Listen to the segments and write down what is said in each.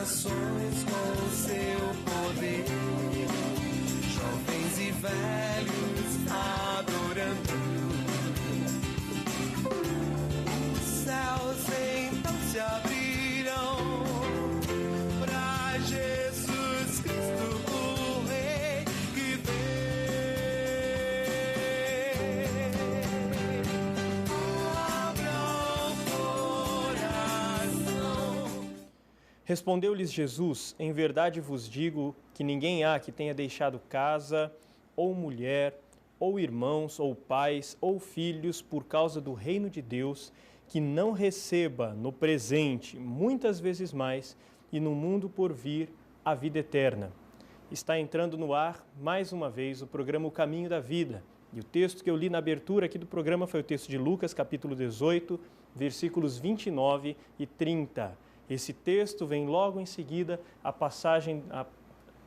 nações com o seu poder, jovens e velhos adorando. Os céus então se abrirão para Jesus Cristo, o Rei que vem. Abra o coração. Respondeu-lhes Jesus: em verdade vos digo que ninguém há que tenha deixado casa, ou mulher, ou irmãos, ou pais, ou filhos, por causa do reino de Deus, que não receba no presente muitas vezes mais, e no mundo por vir a vida eterna. Está entrando no ar, mais uma vez, o programa O Caminho da Vida. E o texto que eu li na abertura aqui do programa foi o texto de Lucas, capítulo 18, versículos 29 e 30. Esse texto vem logo em seguida a passagem, a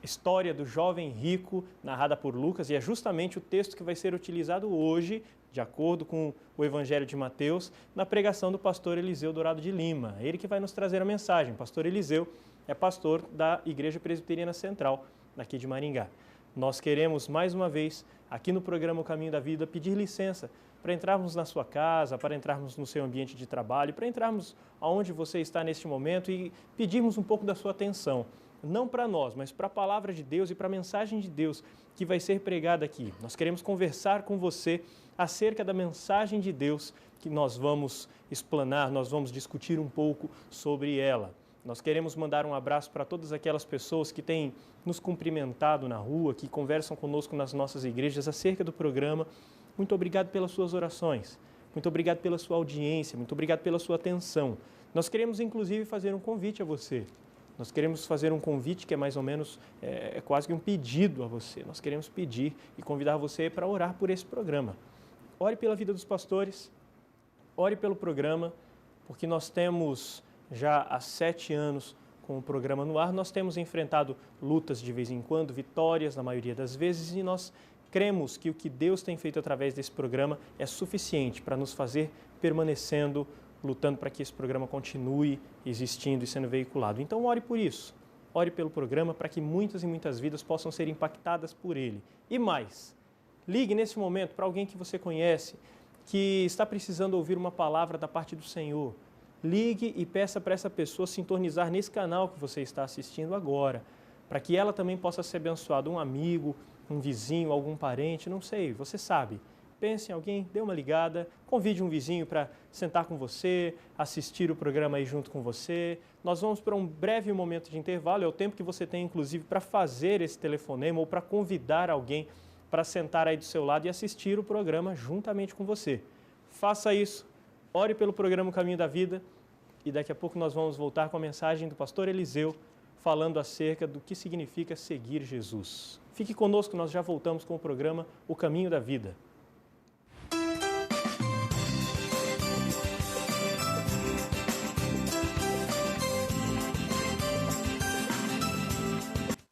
história do jovem rico, narrada por Lucas, e é justamente o texto que vai ser utilizado hoje, de acordo com o Evangelho de Mateus, na pregação do pastor Eliseu Dourado de Lima. Ele que vai nos trazer a mensagem. O pastor Eliseu é pastor da Igreja Presbiteriana Central, daqui de Maringá. Nós queremos, mais uma vez, aqui no programa O Caminho da Vida, pedir licença para entrarmos na sua casa, para entrarmos no seu ambiente de trabalho, para entrarmos aonde você está neste momento e pedirmos um pouco da sua atenção. Não para nós, mas para a palavra de Deus e para a mensagem de Deus que vai ser pregada aqui. Nós queremos conversar com você acerca da mensagem de Deus que nós vamos explanar, nós vamos discutir um pouco sobre ela. Nós queremos mandar um abraço para todas aquelas pessoas que têm nos cumprimentado na rua, que conversam conosco nas nossas igrejas acerca do programa. Muito obrigado pelas suas orações, muito obrigado pela sua audiência, muito obrigado pela sua atenção. Nós queremos inclusive fazer um convite a você. Nós queremos fazer um convite que é mais ou menos, é quase que um pedido a você. Nós queremos pedir e convidar você para orar por esse programa. Ore pela vida dos pastores, ore pelo programa, porque nós temos já há 7 anos com o programa no ar, nós temos enfrentado lutas de vez em quando, vitórias na maioria das vezes, e nós cremos que o que Deus tem feito através desse programa é suficiente para nos fazer permanecendo, lutando para que esse programa continue existindo e sendo veiculado. Então ore por isso, ore pelo programa para que muitas e muitas vidas possam ser impactadas por ele. E mais, ligue nesse momento para alguém que você conhece, que está precisando ouvir uma palavra da parte do Senhor. Ligue e peça para essa pessoa sintonizar nesse canal que você está assistindo agora, para que ela também possa ser abençoada, um amigo, um vizinho, algum parente, não sei, você sabe. Pense em alguém, dê uma ligada, convide um vizinho para sentar com você, assistir o programa aí junto com você. Nós vamos para um breve momento de intervalo, é o tempo que você tem inclusive para fazer esse telefonema ou para convidar alguém para sentar aí do seu lado e assistir o programa juntamente com você. Faça isso, ore pelo programa O Caminho da Vida e daqui a pouco nós vamos voltar com a mensagem do pastor Eliseu falando acerca do que significa seguir Jesus. Fique conosco, nós já voltamos com o programa O Caminho da Vida.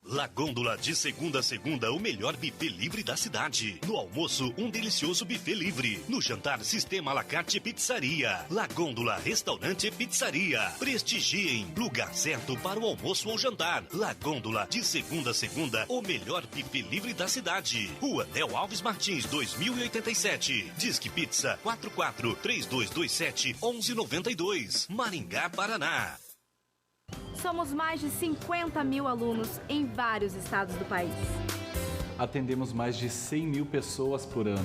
La Gôndola, de segunda a segunda, o melhor buffet livre da cidade. No almoço, um delicioso buffet livre. No jantar, sistema à la carte pizzaria. La Gôndola, restaurante e pizzaria. Prestigiem, lugar certo para o almoço ou jantar. La Gôndola, de segunda a segunda, o melhor buffet livre da cidade. Rua Del Alves Martins, 2087. Disque Pizza, 44-3227-1192. Maringá, Paraná. Somos mais de 50 mil alunos em vários estados do país. Atendemos mais de 100 mil pessoas por ano.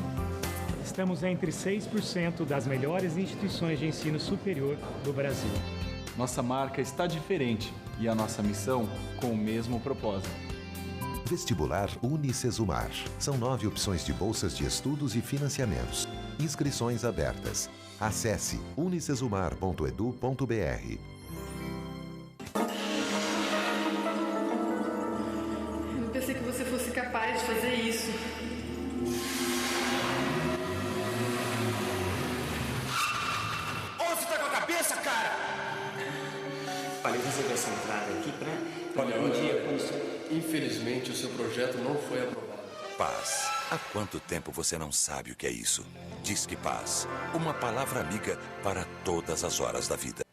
Estamos entre 6% das melhores instituições de ensino superior do Brasil. Nossa marca está diferente e a nossa missão com o mesmo propósito. Vestibular Unicesumar. São 9 opções de bolsas de estudos e financiamentos. Inscrições abertas. Acesse unicesumar.edu.br. Pensei que você fosse capaz de fazer isso. Onde você tá com a cabeça, cara? Olha, eu resolvi essa entrada aqui pra... Olha, infelizmente o seu projeto não foi aprovado. Paz. Há quanto tempo você não sabe o que é isso? Disque Paz. Uma palavra amiga para todas as horas da vida.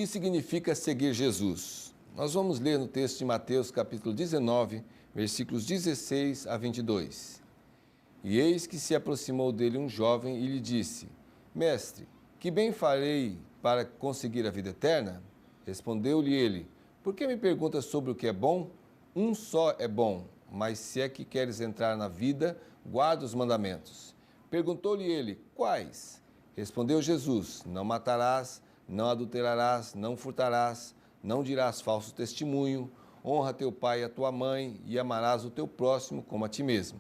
que significa seguir Jesus? Nós vamos ler no texto de Mateus, capítulo 19, versículos 16 a 22. E eis que se aproximou dele um jovem e lhe disse: Mestre, que bem farei para conseguir a vida eterna? Respondeu-lhe ele: Por que me perguntas sobre o que é bom? Um só é bom, mas se é que queres entrar na vida, guarda os mandamentos. Perguntou-lhe ele: Quais? Respondeu Jesus: Não matarás, não adulterarás, não furtarás, não dirás falso testemunho, honra teu pai e a tua mãe, e amarás o teu próximo como a ti mesmo.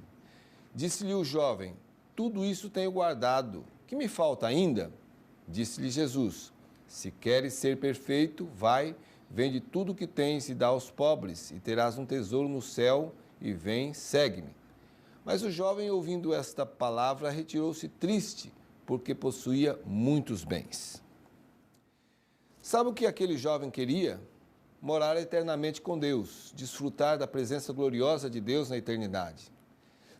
Disse-lhe o jovem: Tudo isso tenho guardado. Que me falta ainda? Disse-lhe Jesus: Se queres ser perfeito, vai, vende tudo o que tens e dá aos pobres, e terás um tesouro no céu, e vem, segue-me. Mas o jovem, ouvindo esta palavra, retirou-se triste, porque possuía muitos bens. Sabe o que aquele jovem queria? Morar eternamente com Deus, desfrutar da presença gloriosa de Deus na eternidade.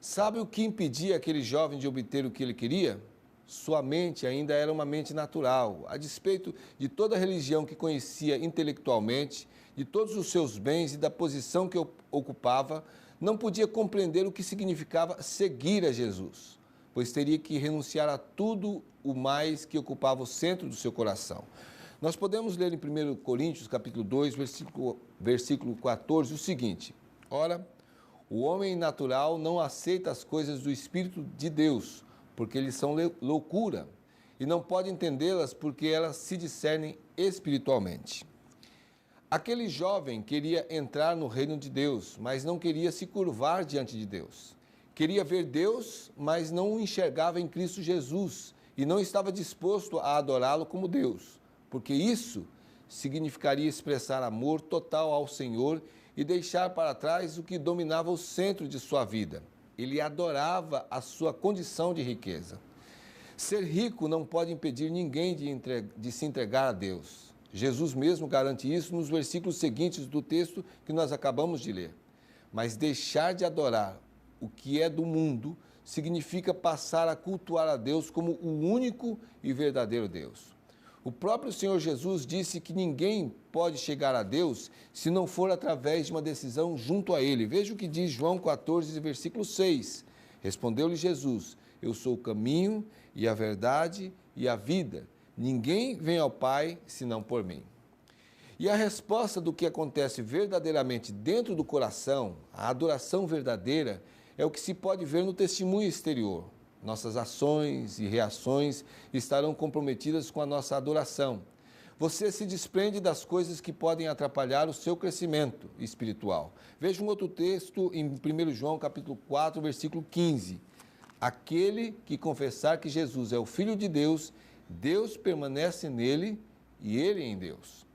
Sabe o que impedia aquele jovem de obter o que ele queria? Sua mente ainda era uma mente natural, a despeito de toda a religião que conhecia intelectualmente, de todos os seus bens e da posição que ocupava, não podia compreender o que significava seguir a Jesus, pois teria que renunciar a tudo o mais que ocupava o centro do seu coração. Nós podemos ler em 1 Coríntios, capítulo 2, versículo 14, o seguinte: Ora, o homem natural não aceita as coisas do Espírito de Deus, porque eles são loucura, e não pode entendê-las porque elas se discernem espiritualmente. Aquele jovem queria entrar no reino de Deus, mas não queria se curvar diante de Deus. Queria ver Deus, mas não o enxergava em Cristo Jesus, e não estava disposto a adorá-lo como Deus, porque isso significaria expressar amor total ao Senhor e deixar para trás o que dominava o centro de sua vida. Ele adorava a sua condição de riqueza. Ser rico não pode impedir ninguém de se entregar a Deus. Jesus mesmo garante isso nos versículos seguintes do texto que nós acabamos de ler. Mas deixar de adorar o que é do mundo significa passar a cultuar a Deus como o único e verdadeiro Deus. O próprio Senhor Jesus disse que ninguém pode chegar a Deus se não for através de uma decisão junto a Ele. Veja o que diz João 14, versículo 6. Respondeu-lhe Jesus: Eu sou o caminho e a verdade e a vida. Ninguém vem ao Pai senão por mim. E a resposta do que acontece verdadeiramente dentro do coração, a adoração verdadeira, é o que se pode ver no testemunho exterior. Nossas ações e reações estarão comprometidas com a nossa adoração. Você se desprende das coisas que podem atrapalhar o seu crescimento espiritual. Veja um outro texto em 1 João, capítulo 4, versículo 15. Aquele que confessar que Jesus é o Filho de Deus, Deus permanece nele e ele em Deus.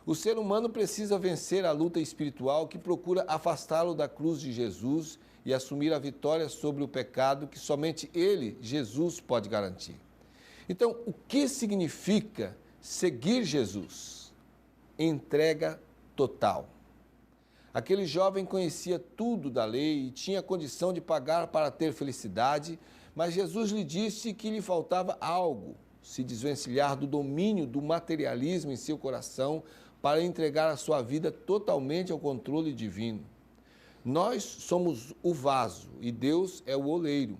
O ser humano precisa vencer a luta espiritual que procura afastá-lo da cruz de Jesus e assumir a vitória sobre o pecado que somente Ele, Jesus, pode garantir. Então, o que significa seguir Jesus? Entrega total. Aquele jovem conhecia tudo da lei e tinha condição de pagar para ter felicidade, mas Jesus lhe disse que lhe faltava algo, se desvencilhar do domínio do materialismo em seu coração para entregar a sua vida totalmente ao controle divino. Nós somos o vaso e Deus é o oleiro.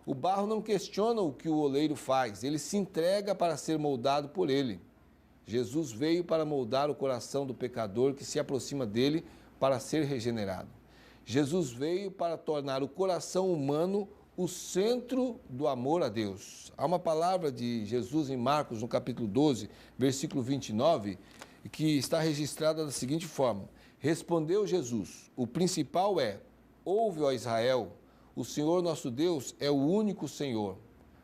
O barro não questiona o que o oleiro faz, ele se entrega para ser moldado por ele. Jesus veio para moldar o coração do pecador que se aproxima dele para ser regenerado. Jesus veio para tornar o coração humano o centro do amor a Deus. Há uma palavra de Jesus em Marcos, no capítulo 12, versículo 29, que está registrada da seguinte forma: Respondeu Jesus: O principal é: ouve, ó Israel, o Senhor nosso Deus é o único Senhor.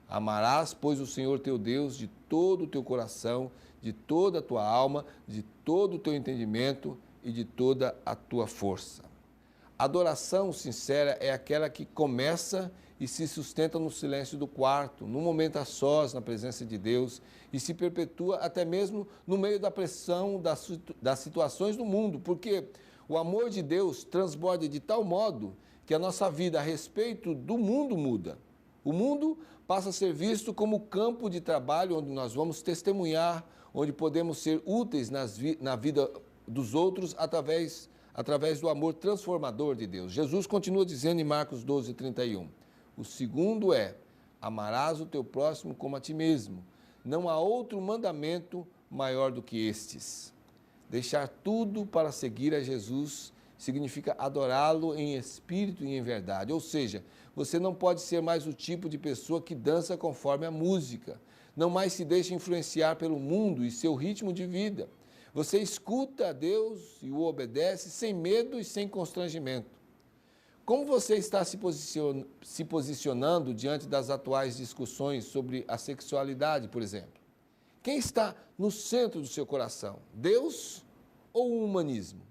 Amarás, pois, o Senhor teu Deus de todo o teu coração, de toda a tua alma, de todo o teu entendimento e de toda a tua força. Adoração sincera é aquela que começa e se sustenta no silêncio do quarto, num momento a sós na presença de Deus, e se perpetua até mesmo no meio da pressão das situações do mundo, porque o amor de Deus transborda de tal modo que a nossa vida a respeito do mundo muda. O mundo passa a ser visto como campo de trabalho onde nós vamos testemunhar onde podemos ser úteis na vida dos outros através do amor transformador de Deus. Jesus continua dizendo em Marcos 12, 31, o segundo é, amarás o teu próximo como a ti mesmo. Não há outro mandamento maior do que estes. Deixar tudo para seguir a Jesus significa adorá-lo em espírito e em verdade. Ou seja, você não pode ser mais o tipo de pessoa que dança conforme a música. Não mais se deixa influenciar pelo mundo e seu ritmo de vida. Você escuta a Deus e o obedece sem medo e sem constrangimento. Como você está se posicionando diante das atuais discussões sobre a sexualidade, por exemplo? Quem está no centro do seu coração? Deus ou o humanismo?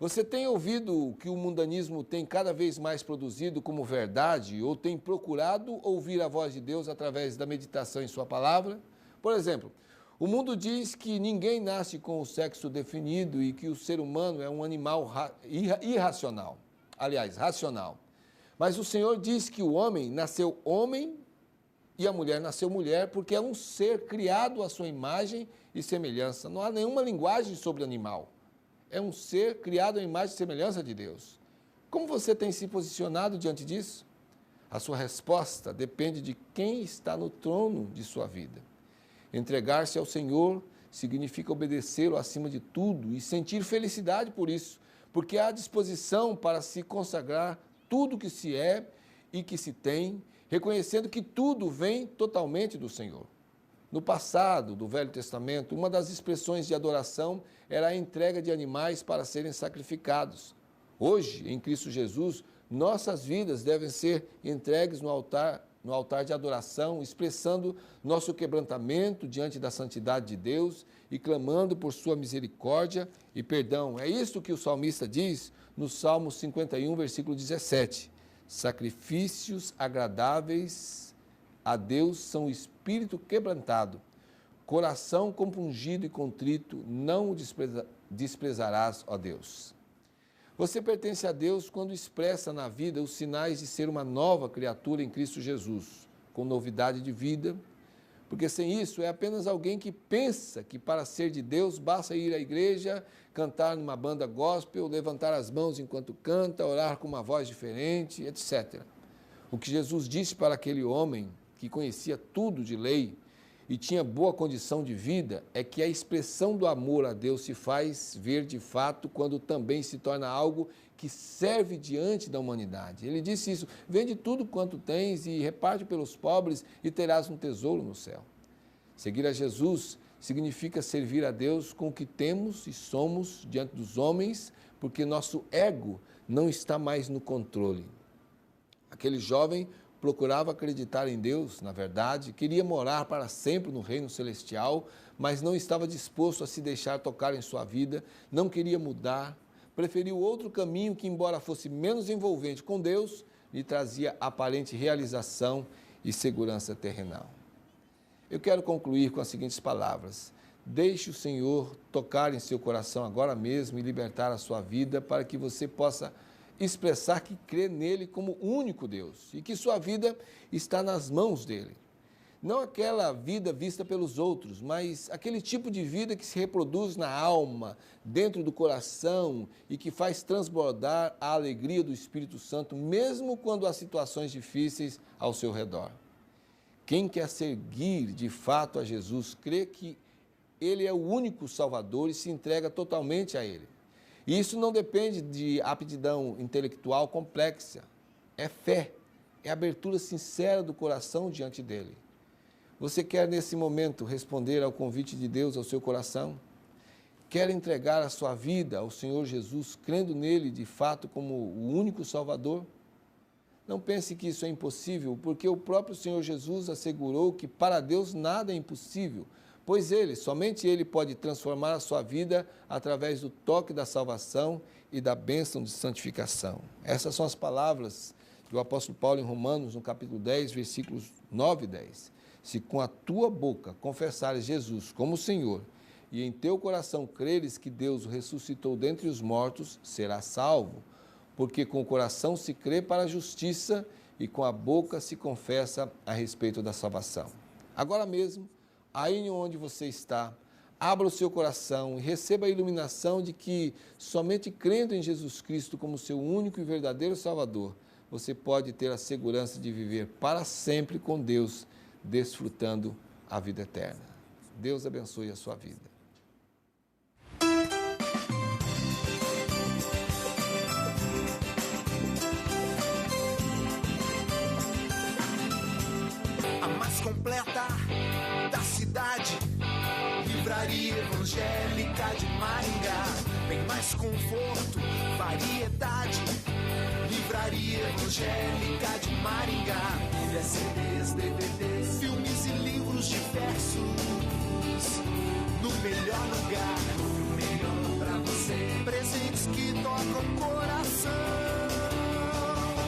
Você tem ouvido o que o mundanismo tem cada vez mais produzido como verdade ou tem procurado ouvir a voz de Deus através da meditação em sua palavra? Por exemplo, o mundo diz que ninguém nasce com o sexo definido e que o ser humano é um animal irracional. Aliás, racional. Mas o Senhor diz que o homem nasceu homem e a mulher nasceu mulher porque é um ser criado à sua imagem e semelhança. Não há nenhuma linguagem sobre animal. É um ser criado à imagem e semelhança de Deus. Como você tem se posicionado diante disso? A sua resposta depende de quem está no trono de sua vida. Entregar-se ao Senhor significa obedecê-lo acima de tudo e sentir felicidade por isso, porque há disposição para se consagrar tudo que se é e que se tem, reconhecendo que tudo vem totalmente do Senhor. No passado do Velho Testamento, uma das expressões de adoração era a entrega de animais para serem sacrificados. Hoje, em Cristo Jesus, nossas vidas devem ser entregues no altar de adoração, expressando nosso quebrantamento diante da santidade de Deus e clamando por sua misericórdia e perdão. É isso que o salmista diz no Salmo 51, versículo 17. Sacrifícios agradáveis a Deus são o espírito quebrantado, coração compungido e contrito, não o desprezarás, ó Deus. Você pertence a Deus quando expressa na vida os sinais de ser uma nova criatura em Cristo Jesus, com novidade de vida, porque sem isso é apenas alguém que pensa que para ser de Deus basta ir à igreja, cantar numa banda gospel, levantar as mãos enquanto canta, orar com uma voz diferente, etc. O que Jesus disse para aquele homem que conhecia tudo de lei e tinha boa condição de vida é que a expressão do amor a Deus se faz ver de fato quando também se torna algo que serve diante da humanidade. Ele disse isso, vende tudo quanto tens e reparte pelos pobres e terás um tesouro no céu. Seguir a Jesus significa servir a Deus com o que temos e somos diante dos homens, porque nosso ego não está mais no controle. Aquele jovem procurava acreditar em Deus, na verdade, queria morar para sempre no reino celestial, mas não estava disposto a se deixar tocar em sua vida, não queria mudar, preferiu outro caminho que, embora fosse menos envolvente com Deus, lhe trazia aparente realização e segurança terrenal. Eu quero concluir com as seguintes palavras. Deixe o Senhor tocar em seu coração agora mesmo e libertar a sua vida para que você possa expressar que crê nele como único Deus e que sua vida está nas mãos dele. Não aquela vida vista pelos outros, mas aquele tipo de vida que se reproduz na alma, dentro do coração e que faz transbordar a alegria do Espírito Santo, mesmo quando há situações difíceis ao seu redor. Quem quer seguir de fato a Jesus, crê que ele é o único Salvador e se entrega totalmente a ele. E isso não depende de aptidão intelectual complexa, é fé, é abertura sincera do coração diante dele. Você quer nesse momento responder ao convite de Deus ao seu coração? Quer entregar a sua vida ao Senhor Jesus, crendo nele de fato como o único Salvador? Não pense que isso é impossível, porque o próprio Senhor Jesus assegurou que para Deus nada é impossível, pois somente ele pode transformar a sua vida através do toque da salvação e da bênção de santificação. Essas são as palavras do apóstolo Paulo em Romanos, no capítulo 10, versículos 9 e 10. Se com a tua boca confessares Jesus como Senhor e em teu coração creres que Deus o ressuscitou dentre os mortos, serás salvo, porque com o coração se crê para a justiça e com a boca se confessa a respeito da salvação. Agora mesmo, aí onde você está, abra o seu coração e receba a iluminação de que somente crendo em Jesus Cristo como seu único e verdadeiro Salvador, você pode ter a segurança de viver para sempre com Deus, desfrutando a vida eterna. Deus abençoe a sua vida. A mais completa da cidade, Livraria Evangélica de Maringá. Bem mais conforto, variedade. Livraria Evangélica de Maringá. Pilhas, CDs, DVDs, filmes e livros diversos. No melhor lugar, o melhor pra você. Presentes que tocam o coração.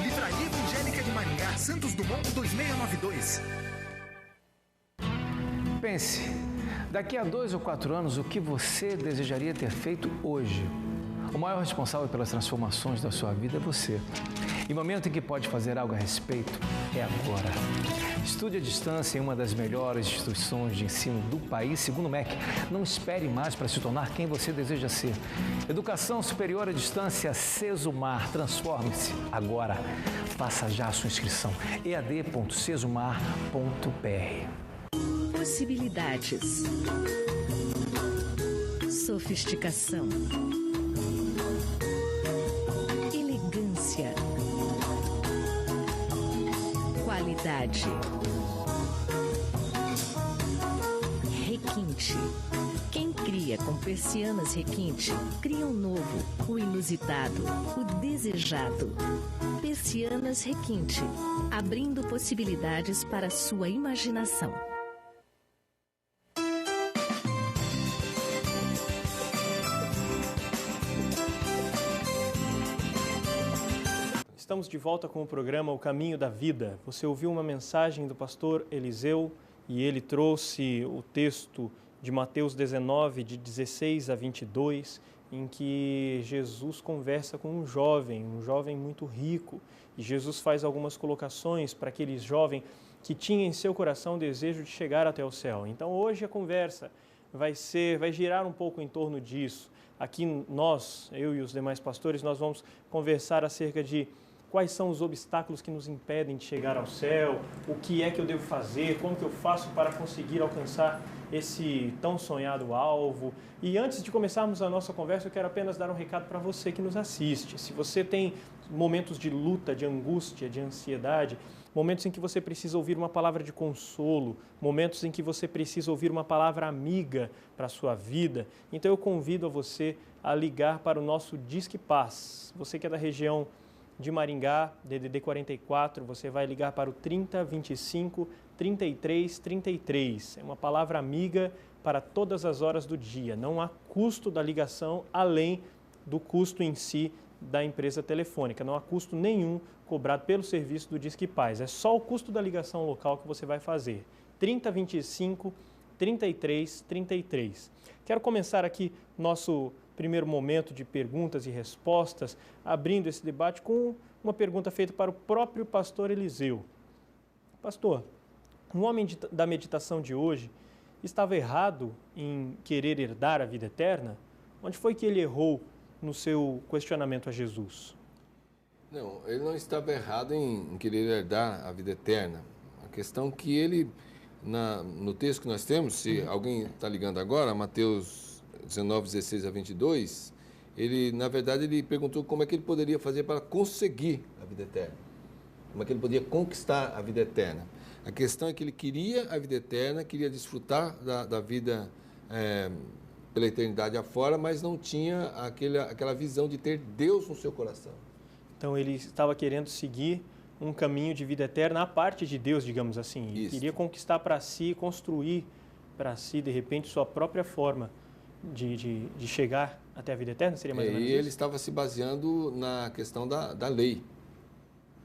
Livraria Evangélica de Maringá, Santos Dumont 2692. Pense, daqui a 2 ou 4 anos, o que você desejaria ter feito hoje? O maior responsável pelas transformações da sua vida é você. E o momento em que pode fazer algo a respeito é agora. Estude à distância em uma das melhores instituições de ensino do país, segundo o MEC. Não espere mais para se tornar quem você deseja ser. Educação Superior à Distância Sesumar. Transforme-se agora. Faça já a sua inscrição. ead.sesumar.br. Possibilidades. Sofisticação. Elegância. Qualidade. Requinte. Quem cria com persianas requinte, cria um novo, o inusitado, o desejado. Persianas Requinte, abrindo possibilidades para a sua imaginação. Estamos de volta com o programa O Caminho da Vida. Você ouviu uma mensagem do pastor Eliseu e ele trouxe o texto de Mateus 19, de 16 a 22, em que Jesus conversa com um jovem muito rico. E Jesus faz algumas colocações para aquele jovem que tinha em seu coração o desejo de chegar até o céu. Então hoje a conversa vai girar um pouco em torno disso. Aqui nós, eu e os demais pastores, nós vamos conversar acerca de quais são os obstáculos que nos impedem de chegar ao céu, o que é que eu devo fazer, como que eu faço para conseguir alcançar esse tão sonhado alvo. E antes de começarmos a nossa conversa, eu quero apenas dar um recado para você que nos assiste. Se você tem momentos de luta, de angústia, de ansiedade, momentos em que você precisa ouvir uma palavra de consolo, momentos em que você precisa ouvir uma palavra amiga para a sua vida, então eu convido a você a ligar para o nosso Disque Paz. Você que é da região de Maringá, DDD 44, você vai ligar para o 3025 33 33. É uma palavra amiga para todas as horas do dia. Não há custo da ligação além do custo em si da empresa telefônica. Não há custo nenhum cobrado pelo serviço do Disque Paz. É só o custo da ligação local que você vai fazer. 3025 33 33. Quero começar aqui nosso primeiro momento de perguntas e respostas, abrindo esse debate com uma pergunta feita para o próprio pastor Eliseu. Pastor, um homem da meditação de hoje estava errado em querer herdar a vida eterna? Onde foi que ele errou no seu questionamento a Jesus? Não, ele não estava errado em querer herdar a vida eterna. A questão que ele, no texto que nós temos, se alguém está ligando agora, Mateus 19, 16 a 22, na verdade, ele perguntou como é que ele poderia fazer para conseguir a vida eterna. Como é que ele poderia conquistar a vida eterna. A questão é que ele queria a vida eterna, queria desfrutar da vida pela eternidade afora, mas não tinha aquela visão de ter Deus no seu coração. Então, ele estava querendo seguir um caminho de vida eterna à parte de Deus, digamos assim. Ele queria conquistar para si, construir para si, de repente, sua própria forma de chegar até a vida eterna, seria mais ou menos isso? E ele estava se baseando na questão da lei.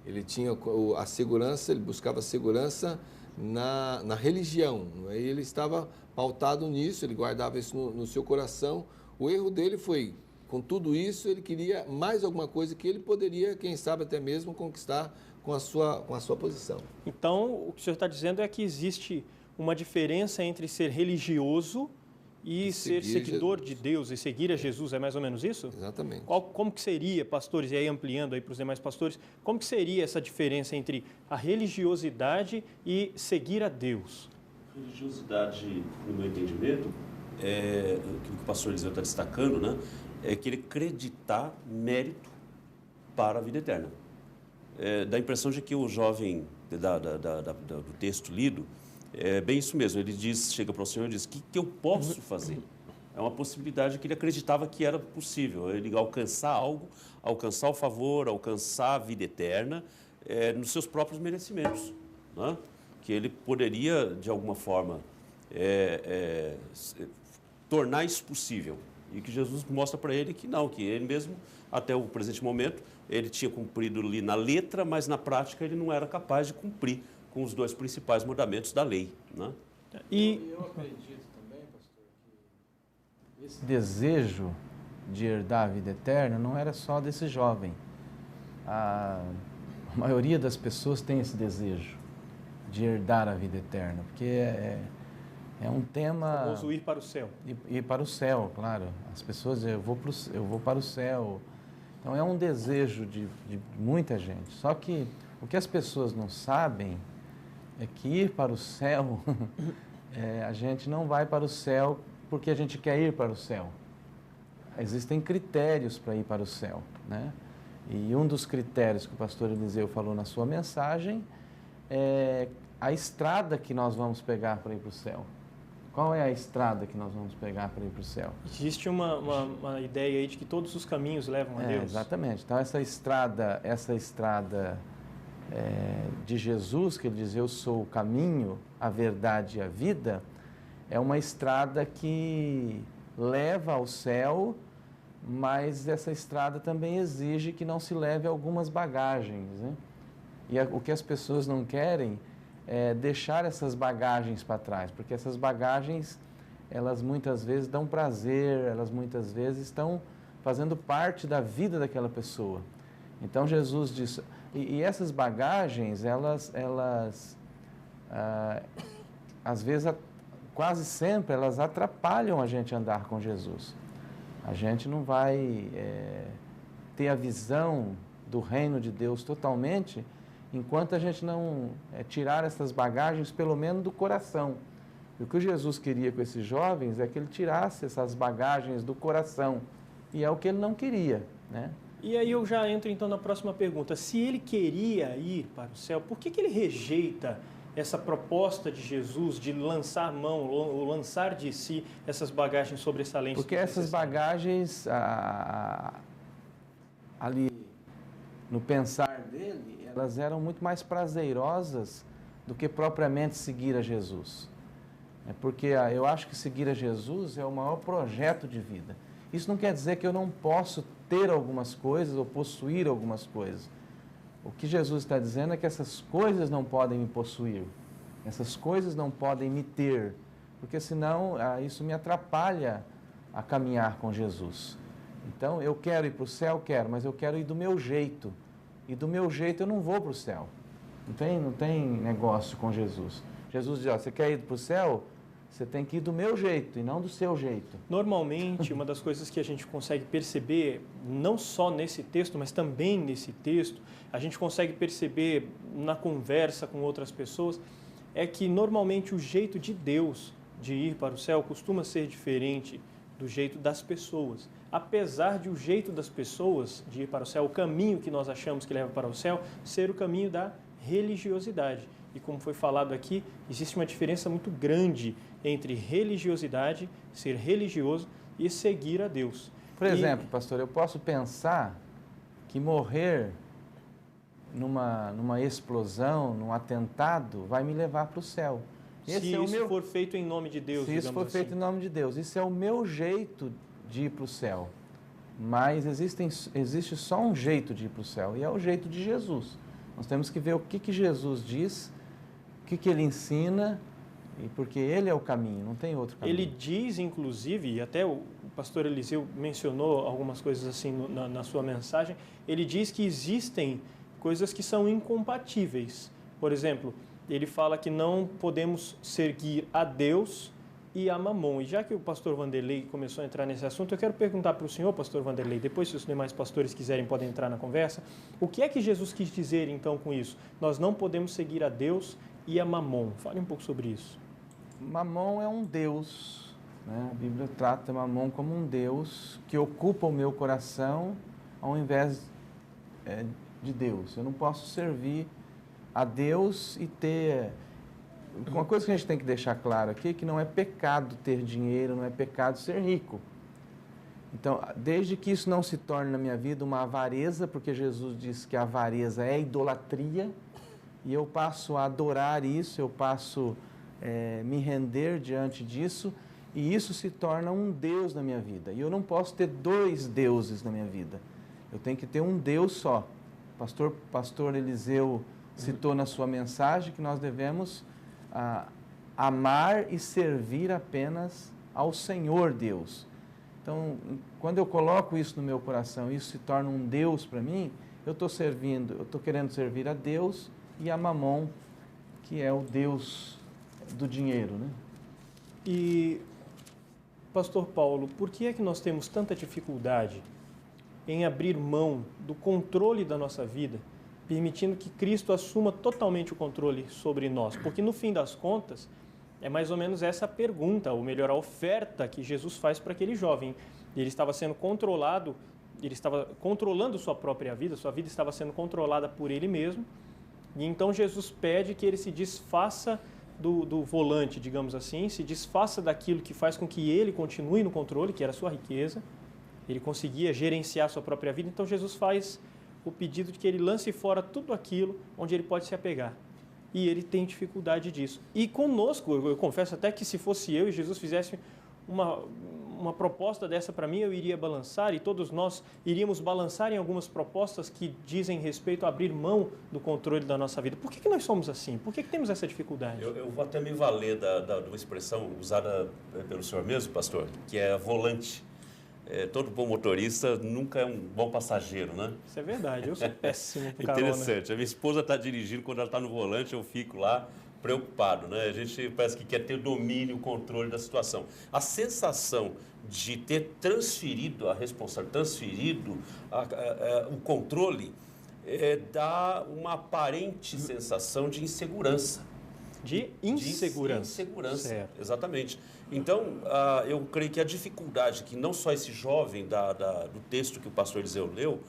Ele tinha a segurança, ele buscava segurança na religião. Ele estava pautado nisso, ele guardava isso no seu coração. O erro dele foi, com tudo isso, ele queria mais alguma coisa que ele poderia, quem sabe até mesmo, conquistar com a sua posição. Então, o que o senhor está dizendo é que existe uma diferença entre ser religioso E ser seguidor de Deus e seguir a Jesus é mais ou menos isso? Exatamente. Como que seria, pastores, e aí ampliando aí para os demais pastores, como que seria essa diferença entre a religiosidade e seguir a Deus? Religiosidade, no meu entendimento, aquilo que o pastor Eliseu está destacando, né, é querer acreditar mérito para a vida eterna. Dá a impressão de que o jovem do texto lido, é bem isso mesmo, ele chega para o Senhor e diz, o que eu posso fazer? É uma possibilidade que ele acreditava que era possível, ele alcançar algo, alcançar o favor, alcançar a vida eterna, nos seus próprios merecimentos, né? Que ele poderia, de alguma forma, tornar isso possível. E que Jesus mostra para ele que não, que ele mesmo, até o presente momento, ele tinha cumprido ali na letra, mas na prática ele não era capaz de cumprir com os dois principais mandamentos da lei, né? Eu acredito também, pastor, que esse desejo de herdar a vida eterna não era só desse jovem. A maioria das pessoas tem esse desejo de herdar a vida eterna, porque é um tema... O famoso ir para o céu. Ir para o céu, claro. As pessoas, eu vou para o céu. Então, é um desejo de muita gente. Só que o que as pessoas não sabem é que ir para o céu, a gente não vai para o céu porque a gente quer ir para o céu. Existem critérios para ir para o céu, né? E um dos critérios que o pastor Eliseu falou na sua mensagem é a estrada que nós vamos pegar para ir para o céu. Qual é a estrada que nós vamos pegar para ir para o céu? Existe uma ideia aí de que todos os caminhos levam a Deus. Exatamente. Então, essa estrada de Jesus, que ele diz, eu sou o caminho, a verdade e a vida, é uma estrada que leva ao céu, mas essa estrada também exige que não se leve algumas bagagens, né? E o que as pessoas não querem é deixar essas bagagens para trás, porque essas bagagens, elas muitas vezes dão prazer, elas muitas vezes estão fazendo parte da vida daquela pessoa. Então Jesus diz, e essas bagagens, elas às vezes, quase sempre, elas atrapalham a gente a andar com Jesus. A gente não vai ter a visão do reino de Deus totalmente enquanto a gente não tirar essas bagagens, pelo menos do coração. E o que Jesus queria com esses jovens é que ele tirasse essas bagagens do coração. E é o que ele não queria, né? E aí eu já entro então na próxima pergunta. Se ele queria ir para o céu, por que ele rejeita essa proposta de Jesus de lançar mão, ou lançar de si essas bagagens sobressalentes? Porque essas bagagens, ali no pensar dele, elas eram muito mais prazerosas do que propriamente seguir a Jesus. Porque eu acho que seguir a Jesus é o maior projeto de vida. Isso não quer dizer que eu não posso ter algumas coisas ou possuir algumas coisas. O que Jesus está dizendo é que essas coisas não podem me possuir, essas coisas não podem me ter, porque senão isso me atrapalha a caminhar com Jesus. Então, eu quero ir para o céu, mas eu quero ir do meu jeito. E do meu jeito eu não vou para o céu. Não tem negócio com Jesus. Jesus diz, você quer ir para o céu? Você tem que ir do meu jeito e não do seu jeito. Normalmente, uma das coisas que a gente consegue perceber, não só nesse texto, mas também nesse texto, a gente consegue perceber na conversa com outras pessoas, é que normalmente o jeito de Deus de ir para o céu costuma ser diferente do jeito das pessoas. Apesar de o jeito das pessoas de ir para o céu, o caminho que nós achamos que leva para o céu, ser o caminho da religiosidade. E como foi falado aqui, existe uma diferença muito grande entre religiosidade, ser religioso, e seguir a Deus. Por exemplo, pastor, eu posso pensar que morrer numa explosão, num atentado, vai me levar para o céu. Se isso for feito em nome de Deus, se isso for feito em nome de Deus. Isso é o meu jeito de ir para o céu. Mas existe só um jeito de ir para o céu, e é o jeito de Jesus. Nós temos que ver o que Jesus diz, o que ele ensina, e porque ele é o caminho, não tem outro caminho. Ele diz, inclusive, e até o pastor Eliseu mencionou algumas coisas assim na sua mensagem, ele diz que existem coisas que são incompatíveis. Por exemplo, ele fala que não podemos seguir a Deus e a Mamon. E já que o pastor Vanderlei começou a entrar nesse assunto, eu quero perguntar para o senhor, pastor Vanderlei, depois se os demais pastores quiserem podem entrar na conversa, o que é que Jesus quis dizer então com isso? Nós não podemos seguir a Deus e a Mamon. Fale um pouco sobre isso. Mamon é um Deus, né? A Bíblia trata Mamon como um Deus que ocupa o meu coração ao invés de Deus. Eu não posso servir a Deus e ter... Uma coisa que a gente tem que deixar claro aqui é que não é pecado ter dinheiro, não é pecado ser rico. Então, desde que isso não se torne na minha vida uma avareza, porque Jesus disse que a avareza é idolatria, e eu passo a adorar isso, eu passo me render diante disso, e isso se torna um Deus na minha vida. E eu não posso ter dois deuses na minha vida. Eu tenho que ter um Deus só. Pastor Eliseu citou na sua mensagem que nós devemos amar e servir apenas ao Senhor Deus. Então, quando eu coloco isso no meu coração, isso se torna um Deus para mim, eu estou querendo servir a Deus e a Mamon, que é o Deus do dinheiro, né? E, pastor Paulo, por que é que nós temos tanta dificuldade em abrir mão do controle da nossa vida, permitindo que Cristo assuma totalmente o controle sobre nós? Porque, no fim das contas, é mais ou menos essa a pergunta, ou melhor, a oferta que Jesus faz para aquele jovem. Ele estava sendo controlado, ele estava controlando sua própria vida, sua vida estava sendo controlada por ele mesmo, e então Jesus pede que ele se desfaça do volante, digamos assim, se desfaça daquilo que faz com que ele continue no controle, que era a sua riqueza. Ele conseguia gerenciar a sua própria vida, então Jesus faz o pedido de que ele lance fora tudo aquilo onde ele pode se apegar. E ele tem dificuldade disso. E conosco, eu confesso até que se fosse eu e Jesus fizesse uma proposta dessa para mim, eu iria balançar, e todos nós iríamos balançar em algumas propostas que dizem respeito a abrir mão do controle da nossa vida. Por que nós somos assim? Por que temos essa dificuldade? Eu vou até me valer de uma expressão usada pelo senhor mesmo, pastor, que é volante. Todo bom motorista nunca é um bom passageiro, né? Isso é verdade, eu sou péssimo com carona. Interessante, a minha esposa está dirigindo, quando ela está no volante eu fico lá preocupado, né? A gente parece que quer ter domínio, controle da situação. A sensação de ter transferido a responsabilidade, transferido o controle, dá uma aparente sensação de insegurança. De insegurança. De insegurança, certo. Exatamente. Então, eu creio que a dificuldade que não só esse jovem do texto que o pastor Eliseu leu,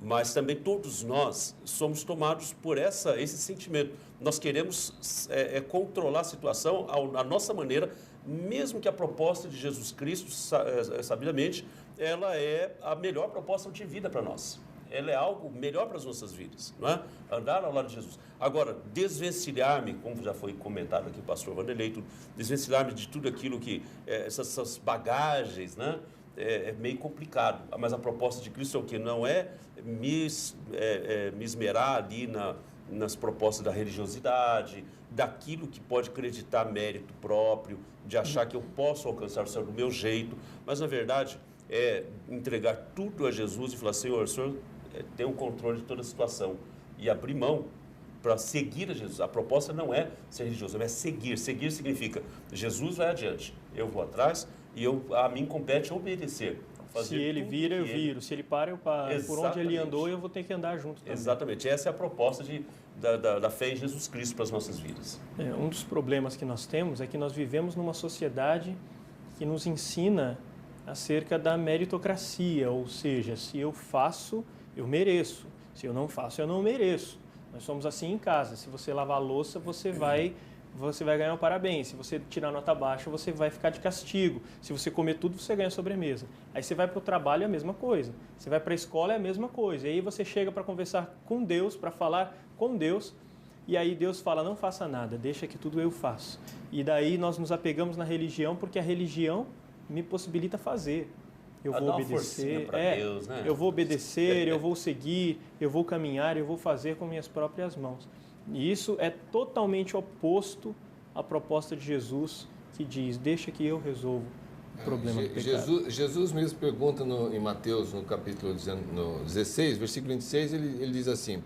mas também todos nós somos tomados por esse sentimento. Nós queremos controlar a situação à nossa maneira, mesmo que a proposta de Jesus Cristo, sabidamente, ela é a melhor proposta de vida para nós. Ela é algo melhor para as nossas vidas, não é? Andar ao lado de Jesus. Agora, desvencilhar-me, como já foi comentado aqui o pastor Vanderlei, desvencilhar-me de tudo aquilo que, essas bagagens, né? É meio complicado. Mas a proposta de Cristo é o quê? Não é me esmerar ali nas propostas da religiosidade, daquilo que pode acreditar mérito próprio, de achar que eu posso alcançar o céu do meu jeito, mas, na verdade, é entregar tudo a Jesus e falar, Senhor, o Senhor tem o controle de toda a situação, e abrir mão para seguir a Jesus. A proposta não é ser religioso, é seguir. Seguir significa, Jesus vai adiante, eu vou atrás, e a mim compete obedecer. Se ele vira, eu viro. Se ele para, eu paro. Exatamente. Por onde ele andou, eu vou ter que andar junto também. Exatamente. Essa é a proposta da fé em Jesus Cristo para as nossas vidas. Um dos problemas que nós temos é que nós vivemos numa sociedade que nos ensina acerca da meritocracia, ou seja, se eu faço, eu mereço. Se eu não faço, eu não mereço. Nós somos assim em casa. Se você lavar a louça, você vai ganhar um parabéns. Se você tirar nota baixa, você vai ficar de castigo. Se você comer tudo, você ganha sobremesa. Aí você vai para o trabalho, é a mesma coisa. Você vai para a escola, é a mesma coisa. E aí você chega para conversar com Deus, para falar com Deus, e aí Deus fala, não faça nada, deixa que tudo eu faço. E daí nós nos apegamos na religião, porque a religião me possibilita fazer. Eu vou obedecer, Deus, né? Eu vou obedecer, eu vou seguir, eu vou caminhar, eu vou fazer com minhas próprias mãos. E isso é totalmente oposto à proposta de Jesus, que diz, deixa que eu resolvo o problema do pecado. Jesus mesmo pergunta em Mateus, no capítulo 16, versículo 26, ele diz assim,